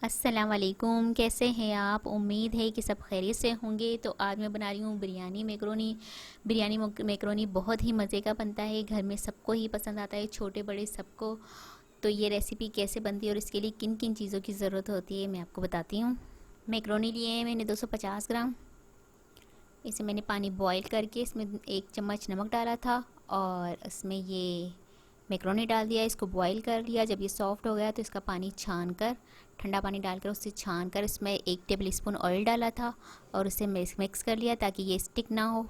अस्सलाम वालेकुम। कैसे हैं आप? उम्मीद है कि सब खैरियत से होंगे। तो आज मैं बना रही हूँ बिरयानी मैक्रोनी। बिरयानी मैक्रोनी बहुत ही मज़े का बनता है, घर में सबको ही पसंद आता है, छोटे बड़े सबको। तो ये रेसिपी कैसे बनती है और इसके लिए किन किन चीज़ों की ज़रूरत होती है मैं आपको बताती हूँ। मैक्रोनी लिए हैं मैंने 250 ग्राम। इसे मैंने पानी बॉईल करके इसमें 1 चम्मच नमक डाला था और इसमें ये मैक्रोनी डाल दिया। इसको बॉईल कर लिया। जब ये सॉफ्ट हो गया तो इसका पानी छान कर, ठंडा पानी डालकर उससे छान कर इसमें 1 टेबल स्पून ऑयल डाला था और उसे मिक्स कर लिया ताकि ये स्टिक ना हो।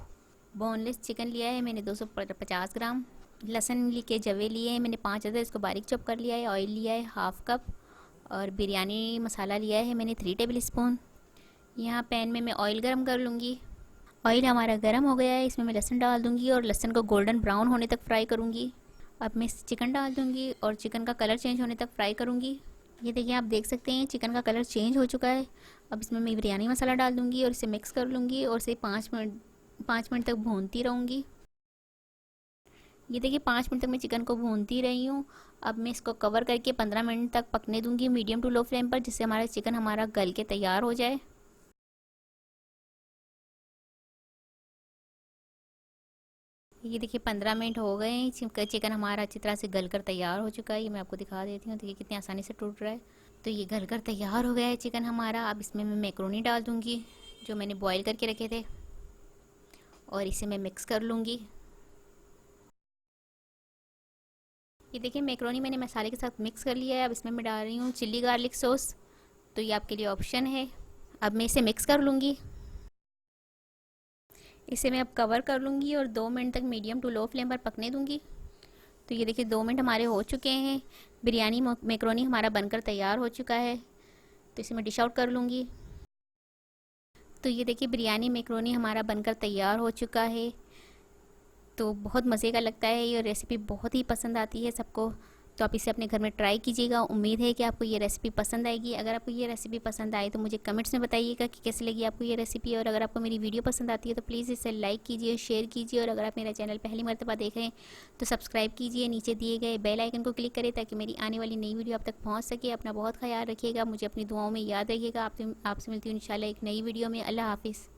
बोनलेस चिकन लिया है मैंने 250 ग्राम। लहसुन के जवे लिए हैं मैंने 5 अदर, इसको बारीक चॉप कर लिया है। ऑयल लिया है हाफ़ कप और बिरयानी मसाला लिया है मैंने 3 टेबल स्पून। यहाँ पैन में मैं ऑयल गर्म कर लूँगी। ऑयल हमारा गर्म हो गया है, इसमें मैं लहसुन डाल दूँगी और लहसुन को गोल्डन ब्राउन होने तक फ्राई करूँगी। अब मैं चिकन डाल दूँगी और चिकन का कलर चेंज होने तक फ्राई करूँगी। ये देखिए, आप देख सकते हैं चिकन का कलर चेंज हो चुका है। अब इसमें मैं बिरयानी मसाला डाल दूँगी और इसे मिक्स कर लूँगी और इसे 5 मिनट तक भूनती रहूँगी। ये देखिए, 5 मिनट तक मैं चिकन को भूनती रही हूँ। अब मैं इसको कवर करके 15 मिनट तक पकने दूँगी मीडियम टू लो फ्लेम पर, जिससे हमारा चिकन गल के तैयार हो जाए। ये देखिए, 15 मिनट हो गए हैं। चिकन हमारा अच्छी तरह से गल कर तैयार हो चुका है। ये मैं आपको दिखा देती हूँ। देखिए कितनी आसानी से टूट रहा है। तो ये गल कर तैयार हो गया है चिकन हमारा। अब इसमें मैं मैक्रोनी डाल दूँगी जो मैंने बॉईल करके रखे थे और इसे मैं मिक्स कर लूँगी। ये देखिए, मैक्रोनी मैंने मसाले के साथ मिक्स कर लिया है। अब इसमें मैं डाल रही हूँ चिल्ली गार्लिक सॉस। तो ये आपके लिए ऑप्शन है। अब मैं इसे मिक्स कर लूँगी। इसे मैं अब कवर कर लूँगी और 2 मिनट तक मीडियम टू लो फ्लेम पर पकने दूँगी। तो ये देखिए, 2 मिनट हमारे हो चुके हैं। बिरयानी मैक्रोनी हमारा बनकर तैयार हो चुका है। तो इसे मैं डिश आउट कर लूँगी। तो ये देखिए, बिरयानी मैक्रोनी हमारा बनकर तैयार हो चुका है। तो बहुत मज़े का लगता है। ये रेसिपी बहुत ही पसंद आती है सबको। तो आप इसे अपने घर में ट्राई कीजिएगा। उम्मीद है कि आपको ये रेसिपी पसंद आएगी। अगर आपको ये रेसिपी पसंद आए तो मुझे कमेंट्स में बताइएगा कि कैसी लगी आपको ये रेसिपी। और अगर आपको मेरी वीडियो पसंद आती है तो प्लीज़ इसे लाइक कीजिए, शेयर कीजिए। और अगर आप मेरा चैनल पहली मर्तबा देख रहे हैं तो सब्सक्राइब कीजिए। नीचे दिए गए बेल आइकन को क्लिक करें ताकि मेरी आने वाली नई वीडियो आप तक पहुँच सके। अपना बहुत ख्याल रखिएगा। मुझे अपनी दुआओं में याद रखिएगा। आपसे मिलती हूँ इंशाल्लाह एक नई वीडियो में। अल्लाह हाफिज़।